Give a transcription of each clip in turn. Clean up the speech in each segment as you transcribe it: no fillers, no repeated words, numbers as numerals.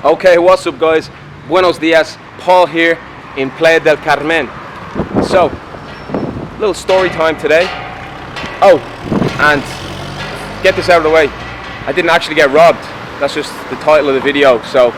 Okay, what's up guys? Buenos dias, Paul here in Playa del Carmen. So, little story time today. Oh, and get this out of the way. I didn't actually get robbed. That's just the title of the video. So,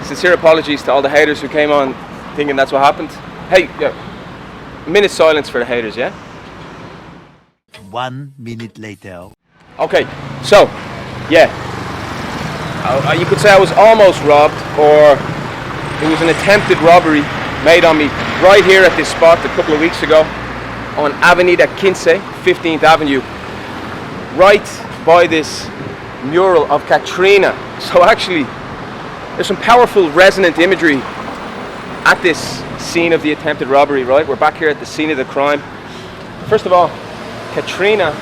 sincere apologies to all the haters who came on thinking that's what happened. Hey, yeah, a minute's silence for the haters, yeah? 1 minute later. Okay, so, yeah. You could say I was almost robbed, or it was an attempted robbery made on me right here at this spot a couple of weeks ago on Avenida 15th Avenue, right by this mural of Catrina. So actually, there's some powerful resonant imagery at this scene of the attempted robbery, right? We're back here at the scene of the crime. First of all, Catrina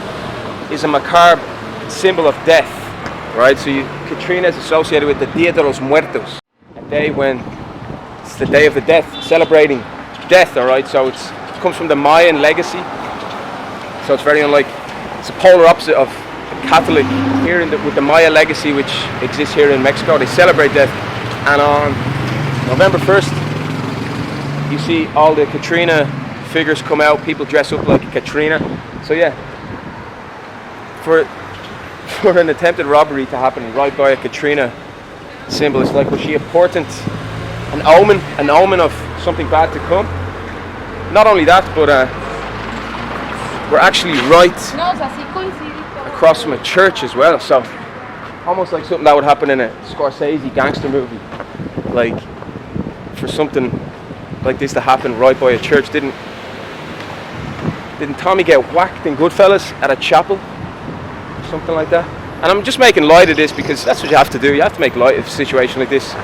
is a macabre symbol of death, right? So Catrina is associated with the Dia de los Muertos, a day when it's the day of the death, celebrating death, all right? So it comes from the Mayan legacy. So it's very unlike, it's a polar opposite of Catholic here with the Maya legacy, which exists here in Mexico. They celebrate death, and on November 1st, you see all the Catrina figures come out. People dress up like a Catrina. So yeah, for an attempted robbery to happen right by a Catrina symbol, it's like, was she a portent, an omen of something bad to come? Not only that, but we're actually right across from a church as well, so almost like something that would happen in a Scorsese gangster movie. Like, for something like this to happen right by a church. Didn't Tommy get whacked in Goodfellas at a chapel? Something like that. And I'm just making light of this because that's what you have to do. You have to make light of a situation like this.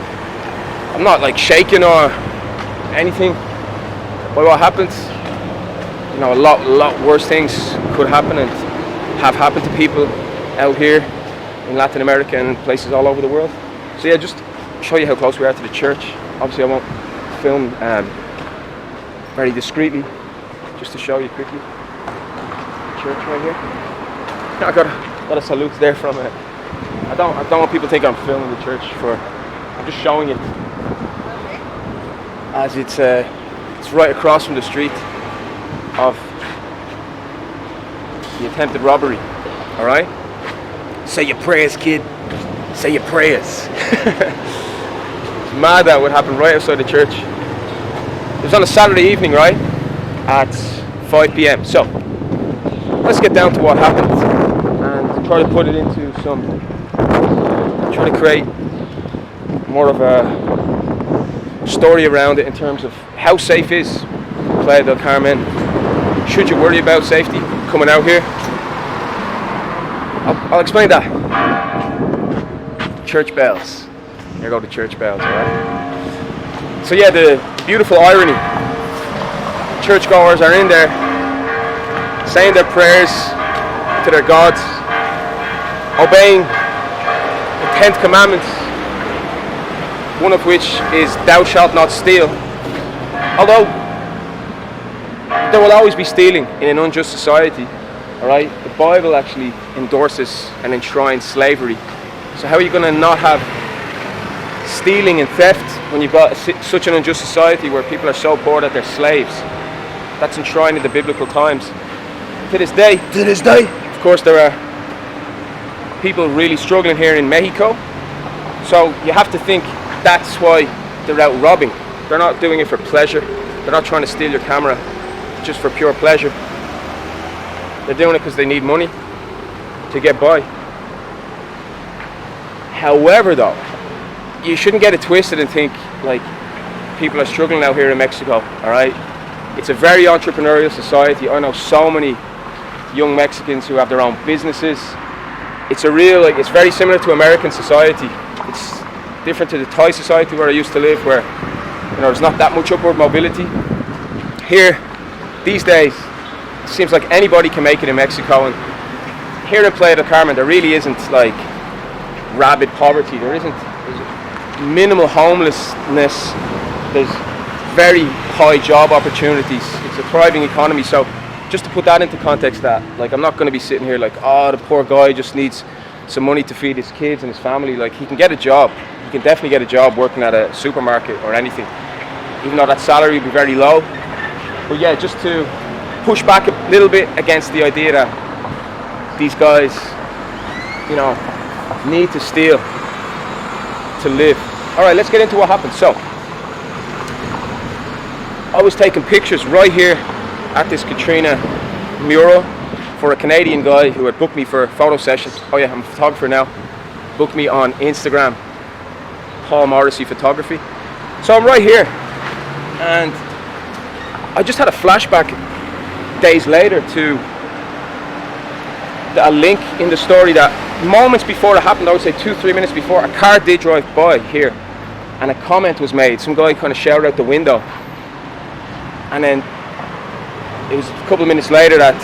I'm not like shaking or anything by what happened. You know, a lot worse things could happen and have happened to people out here in Latin America and places all over the world. So yeah, just show you how close we are to the church. Obviously I won't film very discreetly, just to show you quickly. The church right here. I got a salute there from it. I don't want people to think I'm filming the church. I'm just showing it as it's right across from the street of the attempted robbery. All right. Say your prayers, kid. Say your prayers. It's mad that would happen right outside the church. It was on a Saturday evening, right, at 5 p.m. So let's get down to what happened and try to put it into try to create more of a story around it in terms of how safe is Playa del Carmen. Should you worry about safety coming out here? I'll explain that. Church bells. Here go the church bells, alright? So yeah, the beautiful irony. Churchgoers are in there saying their prayers to their gods, obeying the 10th commandment, one of which is thou shalt not steal. Although there will always be stealing in an unjust society, alright? The Bible actually endorses and enshrines slavery. So how are you going to not have stealing and theft when you've got such an unjust society where people are so poor that they're slaves? That's enshrined in the biblical times. To this day, of course, there are people really struggling here in Mexico. So you have to think that's why they're out robbing. They're not doing it for pleasure. They're not trying to steal your camera just for pure pleasure. They're doing it because they need money to get by. However, though, you shouldn't get it twisted and think like people are struggling out here in Mexico, all right? It's a very entrepreneurial society. I know so many young Mexicans who have their own businesses. It's it's very similar to American society. It's different to the Thai society where I used to live, where there's not that much upward mobility. Here, these days, it seems like anybody can make it in Mexico, and here in Playa del Carmen, there really isn't like rabid poverty. There's minimal homelessness. There's very high job opportunities. It's a thriving economy. So just to put that into context, that like I'm not going to be sitting here like, oh, the poor guy just needs some money to feed his kids and his family. Like, he can get a job. you can definitely get a job working at a supermarket or anything, even though that salary would be very low. But yeah, just to push back a little bit against the idea that these guys, you know, need to steal to live. All right, let's get into what happened. So I was taking pictures right here at this Catrina mural for a Canadian guy who had booked me for a photo session. Oh yeah, I'm a photographer now. Booked me on Instagram, Paul Morrissey Photography. So I'm right here, and I just had a flashback days later to a link in the story that moments before it happened, I would say 2-3 minutes before, a car did drive by here and a comment was made. Some guy kind of shouted out the window, and then it was a couple of minutes later that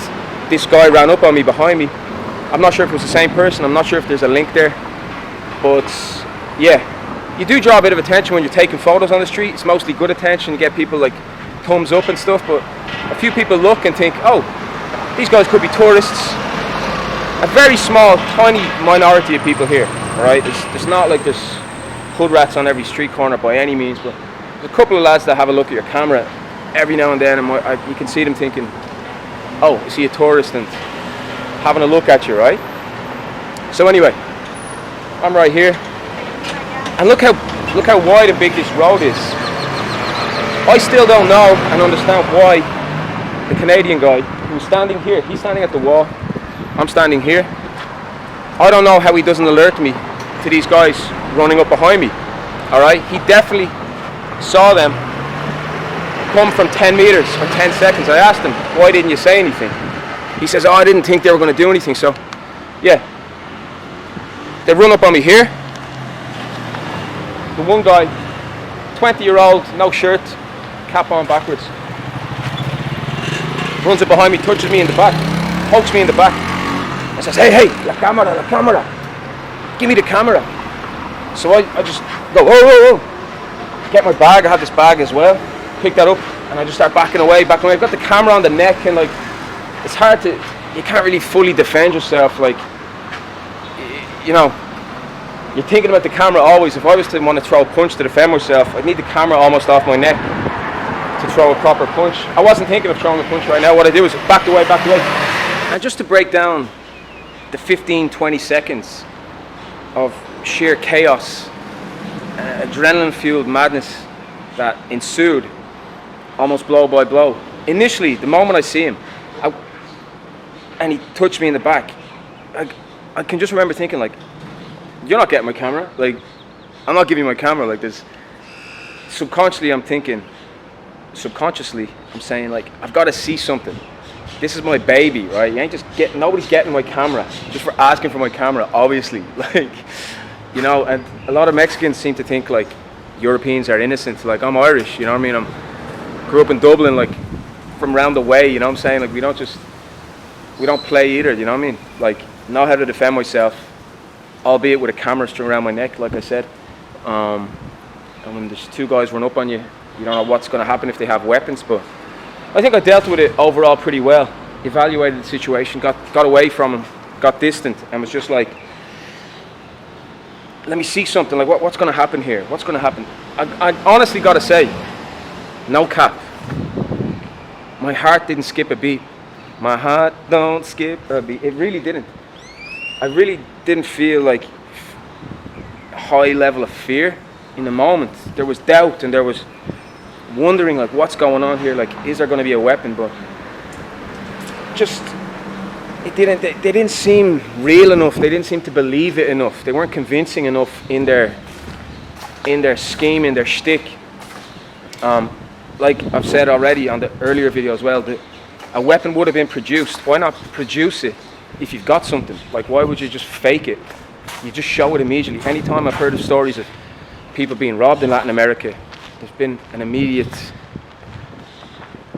this guy ran up on me behind me. I'm not sure if it was the same person, I'm not sure if there's a link there, but yeah, you do draw a bit of attention when you're taking photos on the street. It's mostly good attention, you get people like thumbs up and stuff, but a few people look and think, oh, these guys could be tourists. A very small, tiny minority of people here, alright? It's not like there's hood rats on every street corner by any means, but there's a couple of lads that have a look at your camera every now and then, and you can see them thinking, oh, is he a tourist, and having a look at you, right? So anyway, I'm right here, and look how wide and big this road is. I still don't know and understand why the Canadian guy who's standing here, he's standing at the wall, I'm standing here. I don't know how he doesn't alert me to these guys running up behind me. Alright, he definitely saw them come from 10 meters or 10 seconds. I asked him, why didn't you say anything? He says, oh, I didn't think they were going to do anything. So yeah, they run up on me here. The one guy, 20-year-old, no shirt, cap on backwards, runs up behind me, touches me in the back, pokes me in the back, and says, hey, la camera, give me the camera. So I just go, whoa, get my bag. I have this bag as well, pick that up, and I just start backing away. I've got the camera on the neck, and like, it's hard to, you can't really fully defend yourself, like, you know, you're thinking about the camera always. If I was to want to throw a punch to defend myself, I'd need the camera almost off my neck to throw a proper punch. I wasn't thinking of throwing a punch right now. What I did was backed away. And just to break down the 15-20 seconds of sheer chaos, adrenaline-fueled madness that ensued, almost blow by blow. Initially, the moment I see him, and he touched me in the back, I can just remember thinking, like, you're not getting my camera. Like, I'm not giving you my camera. Like, this. Subconsciously, I'm thinking. Subconsciously, I'm saying, like, I've got to see something. This is my baby, right? You ain't just nobody's getting my camera just for asking for my camera, obviously. Like, you know, and a lot of Mexicans seem to think like Europeans are innocent. Like, I'm Irish, you know what I mean? Grew up in Dublin, like, from round the way, you know what I'm saying? Like, we don't play either, you know what I mean? Like, know how to defend myself, albeit with a camera strung around my neck, like I said. And when there's two guys run up on you, you don't know what's going to happen if they have weapons, but I think I dealt with it overall pretty well. Evaluated the situation, got away from him, got distant, and was just like, let me see something, like what's going to happen here? What's going to happen? I honestly got to say, no cap, my heart didn't skip a beat. My heart don't skip a beat. It really didn't. I really didn't feel like a high level of fear in the moment. There was doubt and there was wondering, like, what's going on here? Like, is there going to be a weapon? But just, they didn't seem real enough. They didn't seem to believe it enough. They weren't convincing enough in their scheme, in their shtick. Like I've said already on the earlier video as well, that a weapon would have been produced. Why not produce it if you've got something? Like, why would you just fake it? You just show it immediately. Anytime I've heard of stories of people being robbed in Latin America, there's been an immediate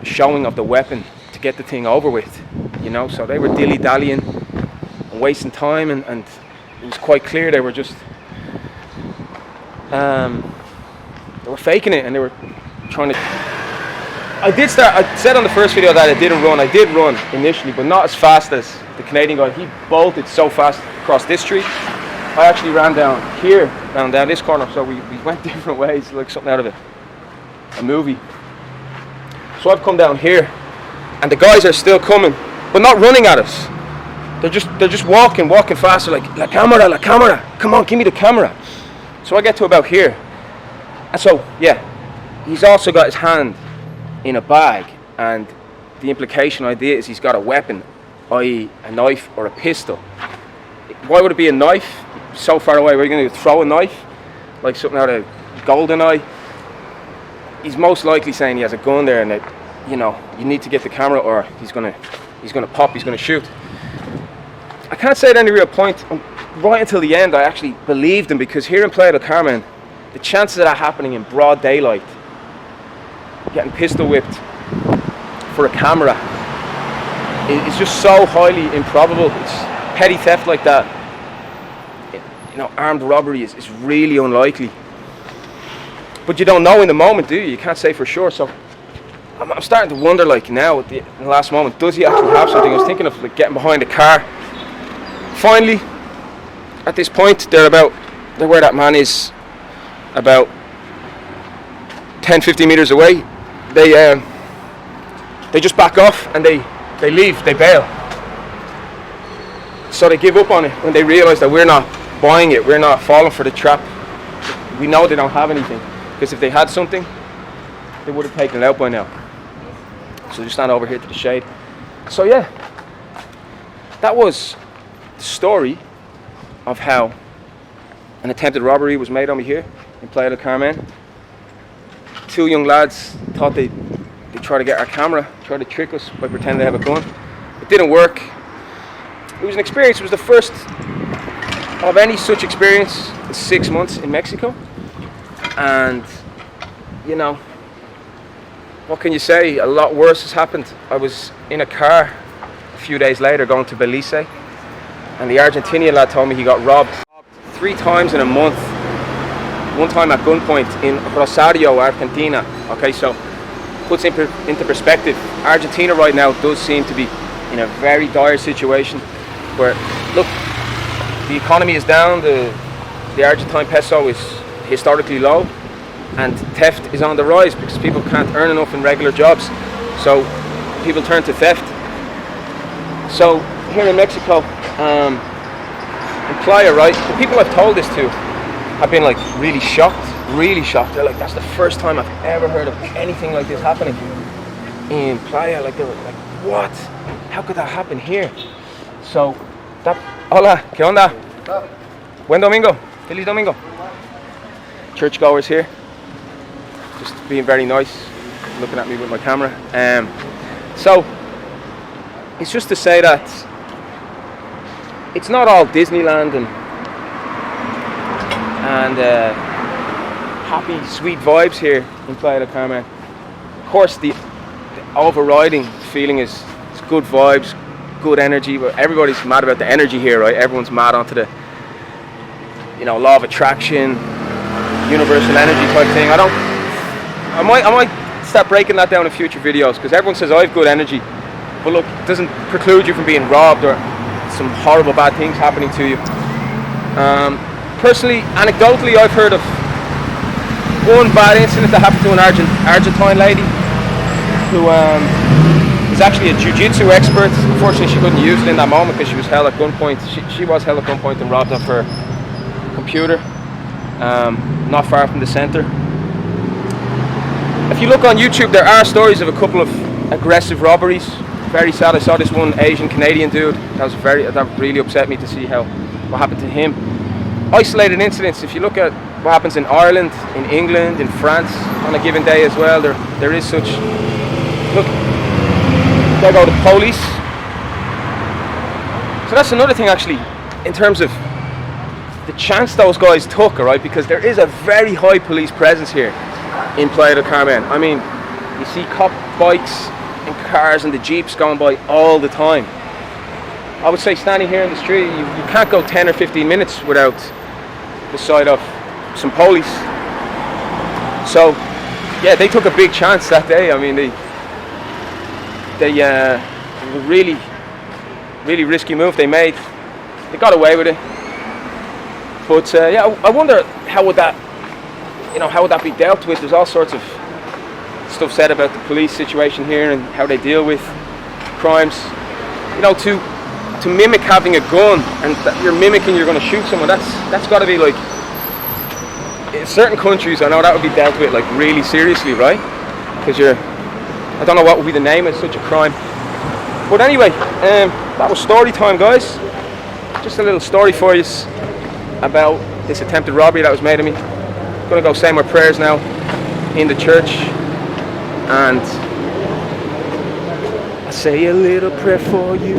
showing of the weapon to get the thing over with, you know. So they were dilly-dallying and wasting time, and it was quite clear they were just they were faking it, and they were trying to. I said on the first video that I didn't run. I did run initially, but not as fast as the Canadian guy. He bolted so fast across this street. I actually ran down here, down this corner, so we went different ways, like something out of a movie. So I've come down here, and the guys are still coming, but not running at us. They're just walking faster, like la camera, come on, give me the camera. So I get to about here, and so yeah, he's also got his hand in a bag, and the implication idea is he's got a weapon, i.e. a knife or a pistol. Why would it be a knife? So far away, we're going to throw a knife, like something out of GoldenEye. He's most likely saying he has a gun there, and that, you know, you need to get the camera, or he's gonna pop, he's gonna shoot. I can't say at any real point, right until the end, I actually believed him, because here in Playa del Carmen, the chances of that happening in broad daylight, getting pistol whipped for a camera, is just so highly improbable. It's petty theft like that, you know, armed robbery is really unlikely. But you don't know in the moment, do you? You can't say for sure. So I'm starting to wonder, like now, in the last moment, does he actually have something? I was thinking of like getting behind the car. Finally, at this point, they're where that man is, about 10-15 meters away. They just back off and they leave, they bail. So they give up on it when they realize that we're not buying it, we're not falling for the trap. We know they don't have anything, because if they had something, they would have taken it out by now. So just stand over here to the shade. So yeah, that was the story of how an attempted robbery was made on me here in Playa del Carmen. Two young lads thought they'd try to get our camera, try to trick us by pretending they have a gun. It didn't work. It was an experience. It was the first of any such experience in 6 months in Mexico. And, you know, what can you say? A lot worse has happened. I was in a car a few days later going to Belize, and the Argentinian lad told me he got robbed 3 times in a month. One time at gunpoint in Rosario, Argentina. Okay, so puts into perspective, Argentina right now does seem to be in a very dire situation where, look, the economy is down, the Argentine peso is historically low, and theft is on the rise because people can't earn enough in regular jobs, so people turn to theft. So here in Mexico, in Playa, right, the people I've told this to have been like really shocked. They're like, that's the first time I've ever heard of anything like this happening in Playa. Like, they were like, what? How could that happen here? So that, hola, ¿qué onda? Buen domingo, feliz domingo. Churchgoers here, just being very nice, looking at me with my camera. So it's just to say that it's not all Disneyland and happy, sweet vibes here in Playa del Carmen. Of course, the overriding feeling is it's good vibes, good energy, but everybody's mad about the energy here, right? Everyone's mad onto the, you know, law of attraction, universal energy type thing. I might start breaking that down in future videos, because everyone says I have good energy, but look, it doesn't preclude you from being robbed or some horrible bad things happening to you. Personally, anecdotally, I've heard of one bad incident that happened to an Argentine lady who is actually a jiu-jitsu expert. Unfortunately, she couldn't use it in that moment because she was held at gunpoint. She was held at gunpoint and robbed of her computer, not far from the center. If you look on YouTube, there are stories of a couple of aggressive robberies. Very sad. I saw this one Asian Canadian dude. That really upset me to see what happened to him. Isolated incidents. If you look at what happens in Ireland, in England, in France on a given day as well, there is such. Look, there go the police. So that's another thing actually, in terms of the chance those guys took, alright, because there is a very high police presence here in Playa del Carmen. I mean, you see cop bikes and cars and the jeeps going by all the time. I would say standing here in the street, you can't go 10 or 15 minutes without the sight of some police. So yeah, they took a big chance that day. I mean, they a really risky move they made. They got away with it. But yeah, I wonder how would that be dealt with. There's all sorts of stuff said about the police situation here and how they deal with crimes. You know, to mimic having a gun and that you're mimicking you're going to shoot someone. That's got to be like, in certain countries I know that would be dealt with like really seriously, right? Because I don't know what would be the name of such a crime. But anyway, that was story time, guys. Just a little story for you about this attempted robbery that was made of me. I'm gonna go say my prayers now in the church, and I say a little prayer for you.